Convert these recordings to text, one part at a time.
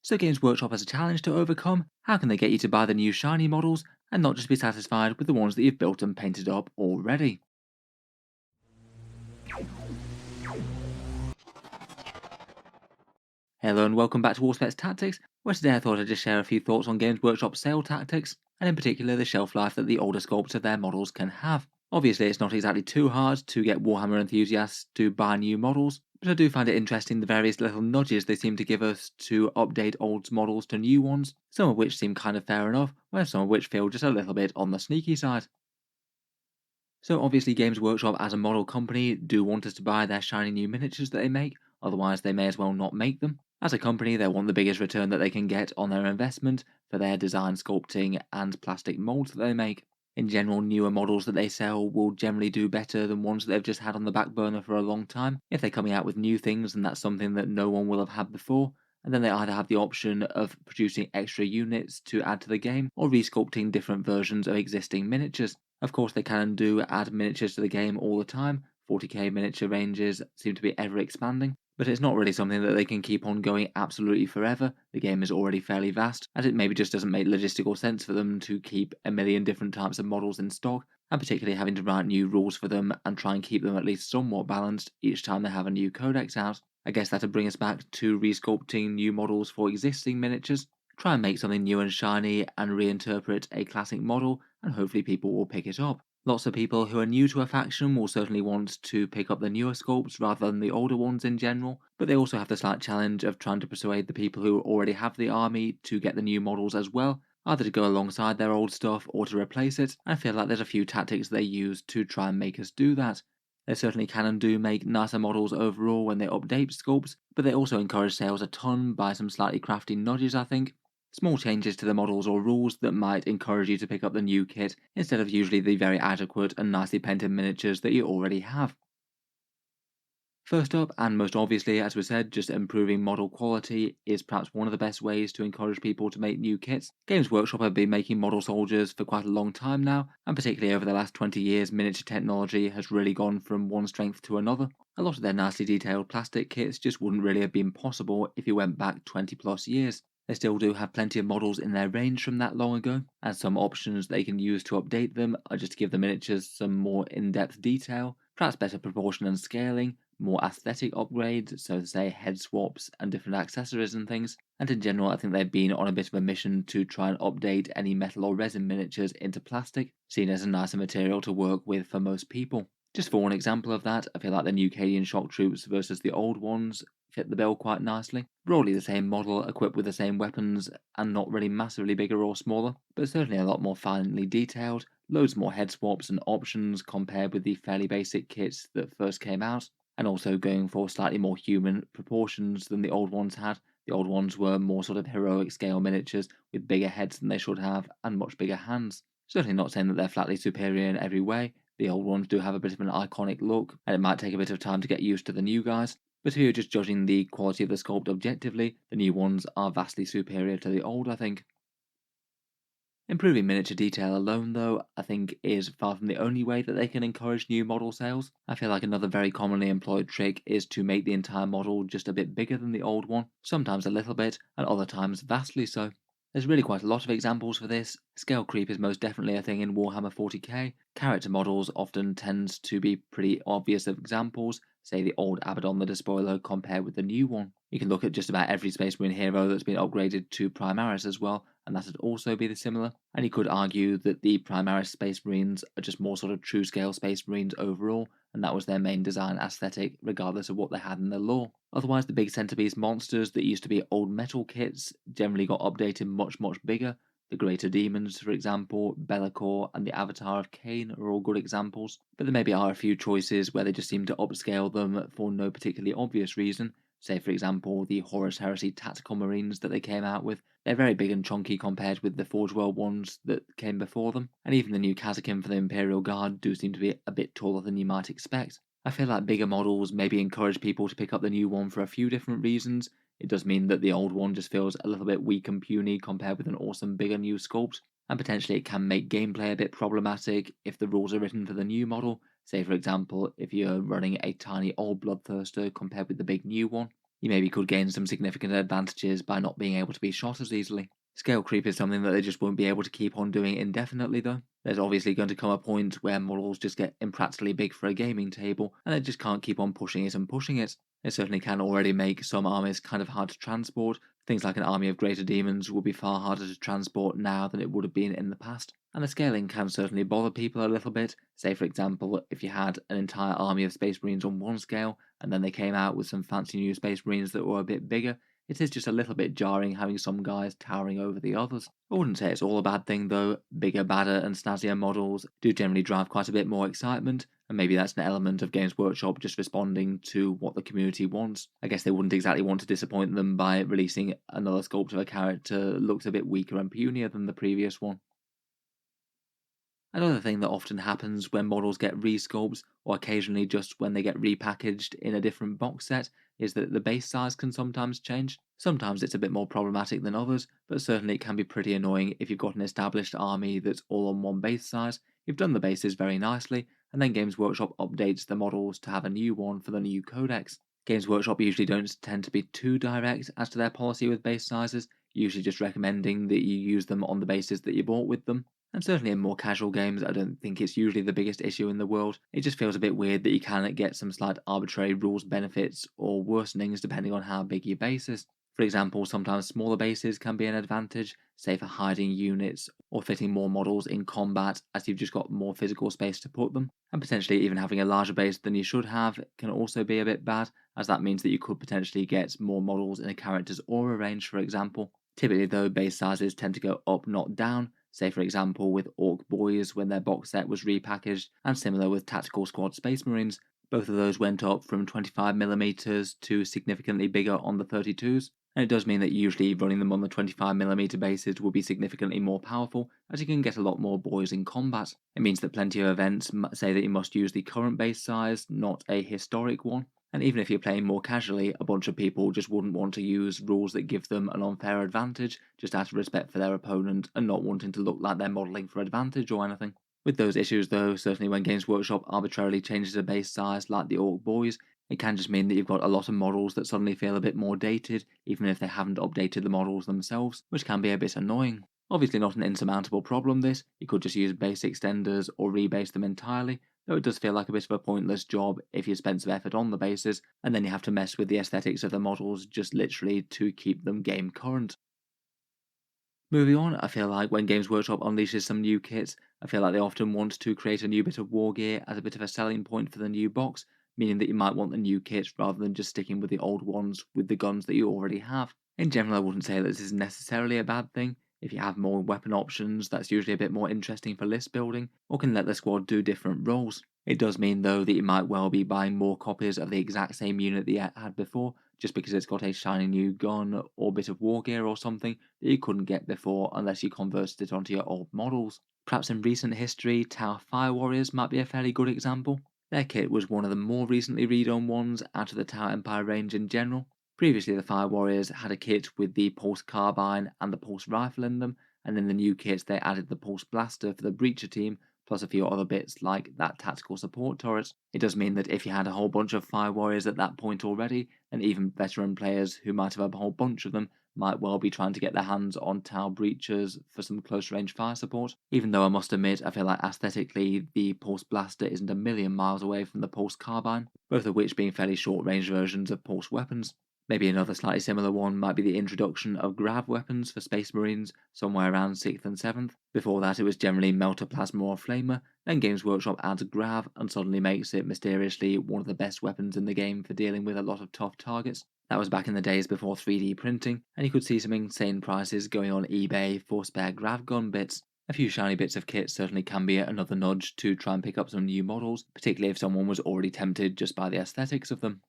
So Games Workshop has a challenge to overcome. How can they get you to buy the new shiny models and not just be satisfied with the ones that you've built and painted up already? Hello and welcome back to Warspets Tactics, where today I thought I'd just share a few thoughts on Games Workshop sale tactics, and in particular the shelf life that the older sculpts of their models can have. Obviously it's not exactly too hard to get Warhammer enthusiasts to buy new models, but I do find it interesting the various little nudges they seem to give us to update old models to new ones, some of which seem kind of fair enough, whereas some of which feel just a little bit on the sneaky side. So obviously Games Workshop as a model company do want us to buy their shiny new miniatures that they make, otherwise they may as well not make them. As a company they want the biggest return that they can get on their investment for their design sculpting and plastic molds that they make. In general, newer models that they sell will generally do better than ones that they've just had on the back burner for a long time. If they're coming out with new things and that's something that no one will have had before, and then they either have the option of producing extra units to add to the game or resculpting different versions of existing miniatures. Of course, they can and do add miniatures to the game all the time. 40k miniature ranges seem to be ever expanding, but it's not really something that they can keep on going absolutely forever. The game is already fairly vast, and it maybe just doesn't make logistical sense for them to keep a million different types of models in stock, and particularly having to write new rules for them and try and keep them at least somewhat balanced each time they have a new codex out. I guess that'd bring us back to resculpting new models for existing miniatures. Try and make something new and shiny and reinterpret a classic model, and hopefully people will pick it up. Lots of people who are new to a faction will certainly want to pick up the newer sculpts rather than the older ones in general, but they also have the slight challenge of trying to persuade the people who already have the army to get the new models as well, either to go alongside their old stuff or to replace it. I feel like there's a few tactics they use to try and make us do that. They certainly can and do make nicer models overall when they update sculpts, but they also encourage sales a ton by some slightly crafty nudges, I think. Small changes to the models or rules that might encourage you to pick up the new kit instead of usually the very adequate and nicely painted miniatures that you already have. First up, and most obviously, as we said, just improving model quality is perhaps one of the best ways to encourage people to make new kits. Games Workshop have been making model soldiers for quite a long time now, and particularly over the last 20 years, miniature technology has really gone from one strength to another. A lot of their nicely detailed plastic kits just wouldn't really have been possible if you went back 20 plus years. They still do have plenty of models in their range from that long ago, and some options they can use to update them are just to give the miniatures some more in-depth detail, perhaps better proportion and scaling, more aesthetic upgrades, so to say head swaps and different accessories and things. And in general, I think they've been on a bit of a mission to try and update any metal or resin miniatures into plastic, seen as a nicer material to work with for most people. Just for one example of that, I feel like the new Cadian shock troops versus the old ones fit the bill quite nicely. Broadly the same model, equipped with the same weapons, and not really massively bigger or smaller, but certainly a lot more finely detailed, loads more head swaps and options compared with the fairly basic kits that first came out, and also going for slightly more human proportions than the old ones had. The old ones were more sort of heroic scale miniatures with bigger heads than they should have and much bigger hands. Certainly not saying that they're flatly superior in every way. The old ones do have a bit of an iconic look, and it might take a bit of time to get used to the new guys. But if you're just judging the quality of the sculpt objectively, the new ones are vastly superior to the old, I think. Improving miniature detail alone, though, I think is far from the only way that they can encourage new model sales. I feel like another very commonly employed trick is to make the entire model just a bit bigger than the old one, sometimes a little bit, and other times vastly so. There's really quite a lot of examples for this. Scale creep is most definitely a thing in Warhammer 40k. Character models often tend to be pretty obvious examples, say the old Abaddon the Despoiler compared with the new one. You can look at just about every Space Marine hero that's been upgraded to Primaris as well, and that would also be the similar. And you could argue that the Primaris Space Marines are just more sort of true scale Space Marines overall, and that was their main design aesthetic, regardless of what they had in their lore. Otherwise, the big centerpiece monsters that used to be old metal kits generally got updated much bigger. The Greater Demons, for example, Be'lakor, and the Avatar of Cain are all good examples, but there maybe are a few choices where they just seem to upscale them for no particularly obvious reason. Say, for example, the Horus Heresy Tactical Marines that they came out with. They're very big and chunky compared with the Forge World ones that came before them, and even the new Kazakin for the Imperial Guard do seem to be a bit taller than you might expect. I feel like bigger models maybe encourage people to pick up the new one for a few different reasons. It does mean that the old one just feels a little bit weak and puny compared with an awesome bigger new sculpt, and potentially it can make gameplay a bit problematic if the rules are written for the new model. Say for example, if you're running a tiny old Bloodthirster compared with the big new one. You maybe could gain some significant advantages by not being able to be shot as easily. Scale creep is something that they just won't be able to keep on doing indefinitely, though. There's obviously going to come a point where models just get impractically big for a gaming table, and they just can't keep on pushing it and pushing it. It certainly can already make some armies kind of hard to transport. Things like an army of greater demons will be far harder to transport now than it would have been in the past. And the scaling can certainly bother people a little bit. Say, for example, if you had an entire army of Space Marines on one scale, and then they came out with some fancy new Space Marines that were a bit bigger, it is just a little bit jarring having some guys towering over the others. I wouldn't say it's all a bad thing though. Bigger, badder, and snazzier models do generally drive quite a bit more excitement, and maybe that's an element of Games Workshop just responding to what the community wants. I guess they wouldn't exactly want to disappoint them by releasing another sculpt of a character that looks a bit weaker and punier than the previous one. Another thing that often happens when models get resculpts, or occasionally just when they get repackaged in a different box set, is that the base size can sometimes change. Sometimes it's a bit more problematic than others, but certainly it can be pretty annoying if you've got an established army that's all on one base size, you've done the bases very nicely, and then Games Workshop updates the models to have a new one for the new codex. Games Workshop usually don't tend to be too direct as to their policy with base sizes, usually just recommending that you use them on the bases that you bought with them. And certainly in more casual games, I don't think it's usually the biggest issue in the world. It just feels a bit weird that you can get some slight arbitrary rules benefits or worsenings depending on how big your base is. For example, sometimes smaller bases can be an advantage, say for hiding units or fitting more models in combat as you've just got more physical space to put them. And potentially even having a larger base than you should have can also be a bit bad, as that means that you could potentially get more models in a character's aura range, for example. Typically, though, base sizes tend to go up, not down, say for example with Orc Boys when their box set was repackaged, and similar with Tactical Squad Space Marines. Both of those went up from 25mm to significantly bigger on the 32s, and it does mean that usually running them on the 25mm bases will be significantly more powerful, as you can get a lot more boys in combat. It means that plenty of events say that you must use the current base size, not a historic one. And even if you're playing more casually, a bunch of people just wouldn't want to use rules that give them an unfair advantage, just out of respect for their opponent and not wanting to look like they're modelling for advantage or anything. With those issues though, certainly when Games Workshop arbitrarily changes a base size like the Orc Boys, it can just mean that you've got a lot of models that suddenly feel a bit more dated, even if they haven't updated the models themselves, which can be a bit annoying. Obviously not an insurmountable problem this, you could just use base extenders or rebase them entirely, though it does feel like a bit of a pointless job if you spend some effort on the bases, and then you have to mess with the aesthetics of the models just literally to keep them game current. Moving on, I feel like when Games Workshop unleashes some new kits, I feel like they often want to create a new bit of war gear as a bit of a selling point for the new box, meaning that you might want the new kits rather than just sticking with the old ones with the guns that you already have. In general, I wouldn't say that this is necessarily a bad thing. If you have more weapon options, that's usually a bit more interesting for list building, or can let the squad do different roles. It does mean, though, that you might well be buying more copies of the exact same unit that you had before, just because it's got a shiny new gun or bit of war gear or something that you couldn't get before unless you converted it onto your old models. Perhaps in recent history, Tower Fire Warriors might be a fairly good example. Their kit was one of the more recently redone ones out of the Tower Empire range in general. Previously, the Fire Warriors had a kit with the Pulse Carbine and the Pulse Rifle in them, and in the new kits they added the Pulse Blaster for the Breacher team, plus a few other bits like that tactical support turret. It does mean that if you had a whole bunch of Fire Warriors at that point already, then even veteran players who might have a whole bunch of them might well be trying to get their hands on Tau Breachers for some close range fire support. Even though I must admit, I feel like aesthetically the Pulse Blaster isn't a million miles away from the Pulse Carbine, both of which being fairly short range versions of Pulse weapons. Maybe another slightly similar one might be the introduction of grav weapons for Space Marines somewhere around 6th and 7th. Before that it was generally Melter Plasma or Flamer, then Games Workshop adds grav and suddenly makes it mysteriously one of the best weapons in the game for dealing with a lot of tough targets. That was back in the days before 3D printing, and you could see some insane prices going on eBay for spare grav gun bits. A few shiny bits of kit certainly can be another nudge to try and pick up some new models, particularly if someone was already tempted just by the aesthetics of them.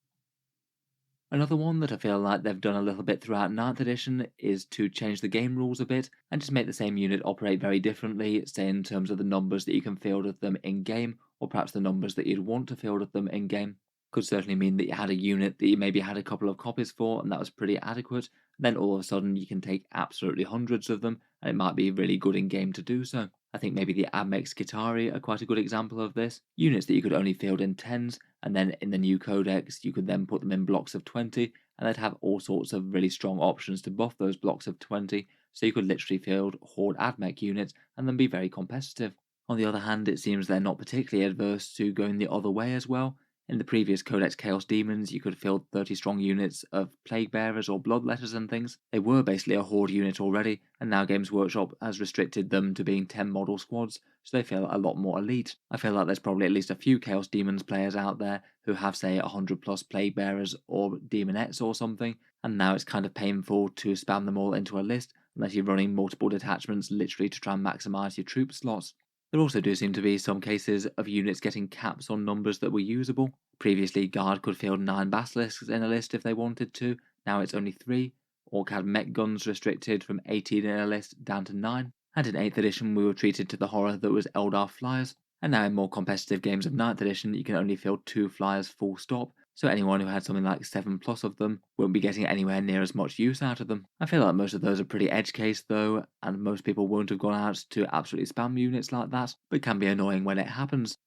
Another one that I feel like they've done a little bit throughout Ninth Edition is to change the game rules a bit and just make the same unit operate very differently, say in terms of the numbers that you can field of them in game, or perhaps the numbers that you'd want to field of them in game. Could certainly mean that you had a unit that you maybe had a couple of copies for and that was pretty adequate, and then all of a sudden you can take absolutely hundreds of them and it might be really good in game to do so. I think maybe the Admex Skitarii are quite a good example of this. Units that you could only field in tens, and then in the new codex you could then put them in blocks of 20, and they'd have all sorts of really strong options to buff those blocks of 20, so you could literally field Horde AdMech units and then be very competitive. On the other hand, it seems they're not particularly adverse to going the other way as well. In the previous Codex Chaos Demons, you could field 30 strong units of Plague Bearers or Bloodletters and things. They were basically a Horde unit already, and now Games Workshop has restricted them to being 10 model squads, so they feel a lot more elite. I feel like there's probably at least a few Chaos Demons players out there who have, say, 100 plus Plague Bearers or Demonettes or something, and now it's kind of painful to spam them all into a list unless you're running multiple detachments literally to try and maximise your troop slots. There also do seem to be some cases of units getting caps on numbers that were usable. Previously, Guard could field 9 Basilisks in a list if they wanted to, now it's only 3. Orc had mech guns restricted from 18 in a list down to 9, and in 8th edition we were treated to the horror that was Eldar flyers, and now in more competitive games of 9th edition you can only field 2 flyers full stop, so anyone who had something like 7 plus of them won't be getting anywhere near as much use out of them. I feel like most of those are pretty edge case though, and most people won't have gone out to absolutely spam units like that, but can be annoying when it happens.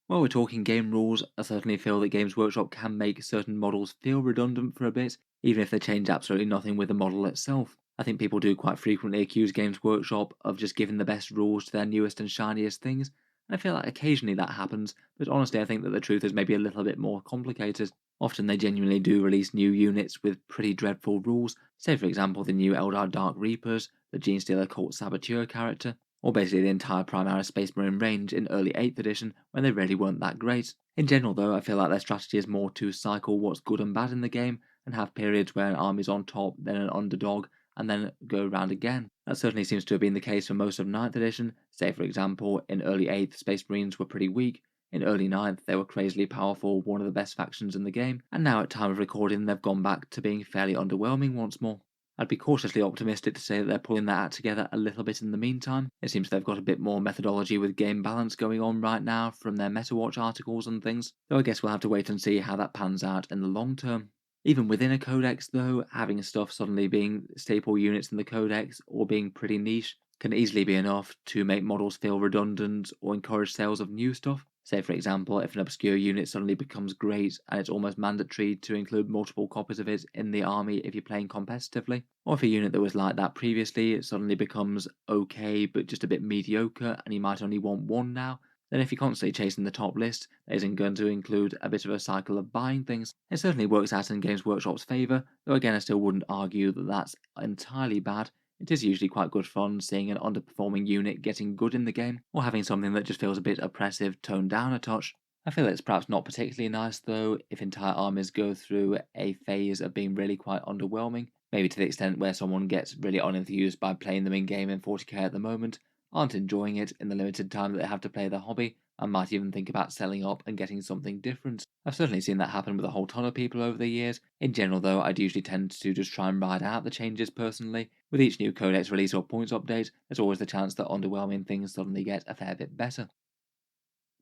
While we're talking game rules, I certainly feel that Games Workshop can make certain models feel redundant for a bit, even if they change absolutely nothing with the model itself. I think people do quite frequently accuse Games Workshop of just giving the best rules to their newest and shiniest things, and I feel like occasionally that happens, but honestly I think that the truth is maybe a little bit more complicated. Often they genuinely do release new units with pretty dreadful rules, say for example the new Eldar Dark Reapers, the Genestealer Cult Saboteur character, or basically the entire Primaris Space Marine range in early 8th edition when they really weren't that great. In general though, I feel like their strategy is more to cycle what's good and bad in the game, and have periods where an army's on top, then an underdog, and then go around again. That certainly seems to have been the case for most of 9th edition, say for example, in early 8th Space Marines were pretty weak, in early 9th they were crazily powerful, one of the best factions in the game, and now at time of recording they've gone back to being fairly underwhelming once more. I'd be cautiously optimistic to say that they're pulling that act together a little bit in the meantime. It seems they've got a bit more methodology with game balance going on right now from their MetaWatch articles and things, though I guess we'll have to wait and see how that pans out in the long term. Even within a codex though, having stuff suddenly being staple units in the codex or being pretty niche can easily be enough to make models feel redundant or encourage sales of new stuff. Say for example, if an obscure unit suddenly becomes great and it's almost mandatory to include multiple copies of it in the army if you're playing competitively, or if a unit that was like that previously suddenly becomes okay but just a bit mediocre and you might only want one now, then if you're constantly chasing the top list, that isn't going to include a bit of a cycle of buying things. It certainly works out in Games Workshop's favour, though again I still wouldn't argue that that's entirely bad. It is usually quite good fun seeing an underperforming unit getting good in the game, or having something that just feels a bit oppressive toned down a touch. I feel it's perhaps not particularly nice though if entire armies go through a phase of being really quite underwhelming, maybe to the extent where someone gets really unenthused by playing them in game in 40k at the moment, aren't enjoying it in the limited time that they have to play the hobby, and might even think about selling up and getting something different. I've certainly seen that happen with a whole ton of people over the years. In general though, I'd usually tend to just try and ride out the changes personally. With each new codex release or points update, there's always the chance that underwhelming things suddenly get a fair bit better.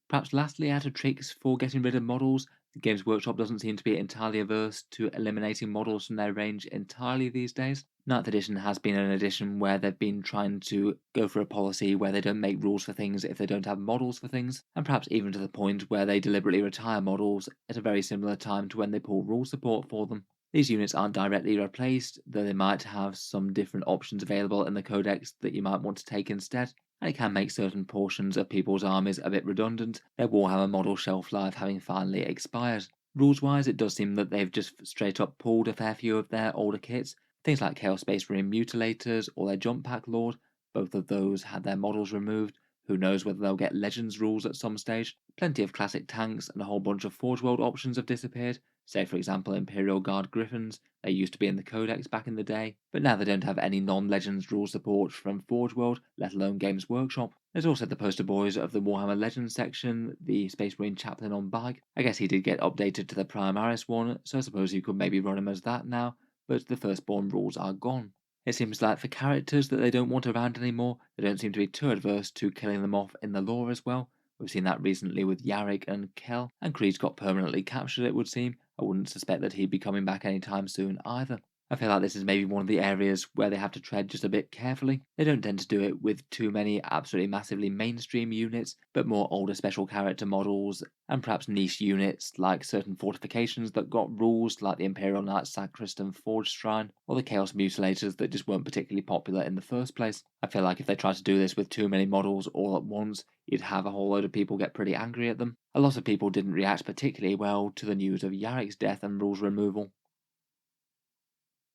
Perhaps lastly, out of tricks for getting rid of models, the Games Workshop doesn't seem to be entirely averse to eliminating models from their range entirely these days. Ninth edition has been an edition where they've been trying to go for a policy where they don't make rules for things if they don't have models for things, and perhaps even to the point where they deliberately retire models at a very similar time to when they pull rule support for them. These units aren't directly replaced, though they might have some different options available in the codex that you might want to take instead, and it can make certain portions of people's armies a bit redundant, their Warhammer model shelf life having finally expired. Rules wise, it does seem that they've just straight up pulled a fair few of their older kits, things like Chaos Space Marine Mutilators or their Jump Pack Lord, both of those had their models removed. Who knows whether they'll get Legends rules at some stage. Plenty of classic tanks and a whole bunch of Forge World options have disappeared. Say for example Imperial Guard Griffins, they used to be in the Codex back in the day, but now they don't have any non-Legends rule support from Forge World, let alone Games Workshop. There's also the poster boys of the Warhammer Legends section, the Space Marine Chaplain on Bag. I guess he did get updated to the Primaris one, so I suppose you could maybe run him as that now, but the Firstborn rules are gone. It seems like for characters that they don't want around anymore, they don't seem to be too adverse to killing them off in the lore as well. We've seen that recently with Yarick and Kel, and Creed's got permanently captured it would seem. I wouldn't suspect that he'd be coming back anytime soon either. I feel like this is maybe one of the areas where they have to tread just a bit carefully. They don't tend to do it with too many absolutely massively mainstream units, but more older special character models, and perhaps niche units like certain fortifications that got rules like the Imperial Knight Sacristan Forge Shrine, or the Chaos Mutilators that just weren't particularly popular in the first place. I feel like if they tried to do this with too many models all at once, you'd have a whole load of people get pretty angry at them. A lot of people didn't react particularly well to the news of Yarrick's death and rules removal.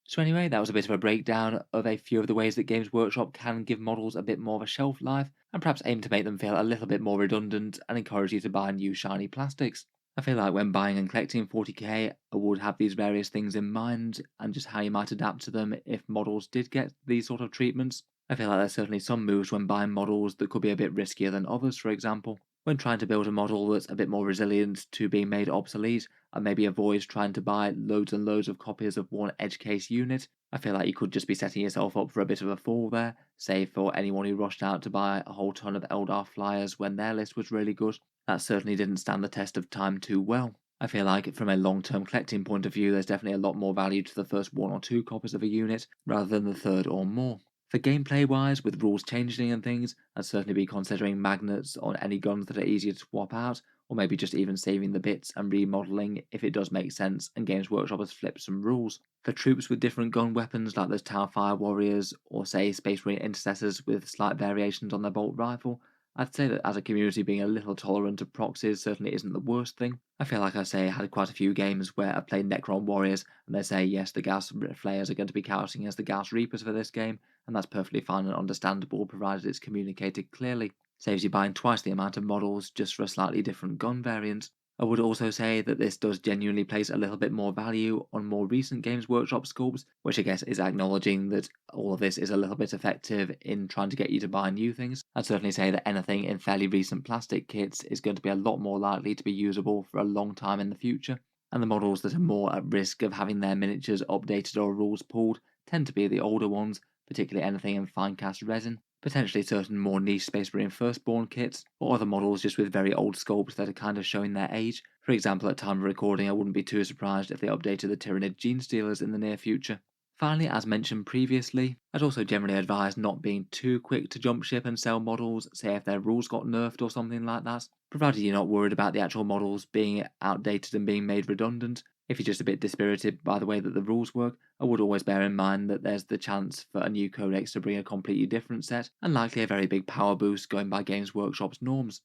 So anyway, that was a bit of a breakdown of a few of the ways that Games Workshop can give models a bit more of a shelf life, and perhaps aim to make them feel a little bit more redundant and encourage you to buy new shiny plastics. I feel like when buying and collecting 40k, I would have these various things in mind, and just how you might adapt to them if models did get these sort of treatments. I feel like there's certainly some moves when buying models that could be a bit riskier than others, for example. When trying to build a model that's a bit more resilient to being made obsolete, and maybe avoid trying to buy loads and loads of copies of one edge case unit, I feel like you could just be setting yourself up for a bit of a fall there, say for anyone who rushed out to buy a whole ton of Eldar flyers when their list was really good. That certainly didn't stand the test of time too well. I feel like from a long-term collecting point of view, there's definitely a lot more value to the first one or two copies of a unit, rather than the third or more. For gameplay wise, with rules changing and things, I'd certainly be considering magnets on any guns that are easier to swap out, or maybe just even saving the bits and remodeling if it does make sense and Games Workshop has flipped some rules. For troops with different gun weapons like those Tower Fire Warriors, or say Space Marine Intercessors with slight variations on their bolt rifle, I'd say that as a community being a little tolerant of proxies certainly isn't the worst thing. I feel like I had quite a few games where I've played Necron Warriors and they say yes, the Gas Flayers are going to be counting as the Gas Reapers for this game, and that's perfectly fine and understandable provided it's communicated clearly. Saves you buying twice the amount of models just for a slightly different gun variant. I would also say that this does genuinely place a little bit more value on more recent Games Workshop sculpts, which I guess is acknowledging that all of this is a little bit effective in trying to get you to buy new things. I'd certainly say that anything in fairly recent plastic kits is going to be a lot more likely to be usable for a long time in the future, and the models that are more at risk of having their miniatures updated or rules pulled tend to be the older ones, particularly anything in fine cast resin, potentially certain more niche Space Marine Firstborn kits, or other models just with very old sculpts that are kind of showing their age. For example, at time of recording, I wouldn't be too surprised if they updated the Tyranid Gene Stealers in the near future. Finally, as mentioned previously, I'd also generally advise not being too quick to jump ship and sell models, say if their rules got nerfed or something like that, provided you're not worried about the actual models being outdated and being made redundant. If you're just a bit dispirited by the way that the rules work, I would always bear in mind that there's the chance for a new codex to bring a completely different set, and likely a very big power boost going by Games Workshop's norms.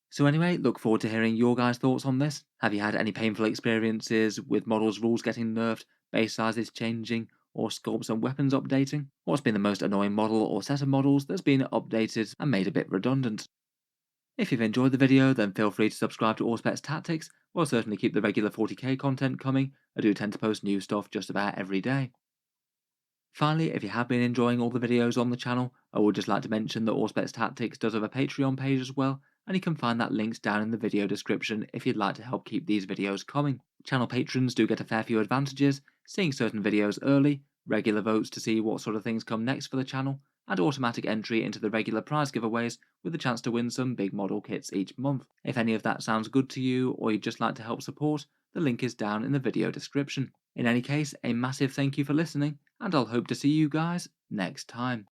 So anyway, look forward to hearing your guys' thoughts on this. Have you had any painful experiences with models' rules getting nerfed, base sizes changing, or sculpts and weapons updating? What's been the most annoying model or set of models that's been updated and made a bit redundant? If you've enjoyed the video, then feel free to subscribe to Auspex Tactics. We'll certainly keep the regular 40k content coming. I do tend to post new stuff just about every day. Finally, if you have been enjoying all the videos on the channel, I would just like to mention that Auspex Tactics does have a Patreon page as well, and you can find that linked down in the video description if you'd like to help keep these videos coming. Channel patrons do get a fair few advantages, seeing certain videos early, regular votes to see what sort of things come next for the channel, and automatic entry into the regular prize giveaways with the chance to win some big model kits each month. If any of that sounds good to you, or you'd just like to help support, the link is down in the video description. In any case, a massive thank you for listening, and I'll hope to see you guys next time.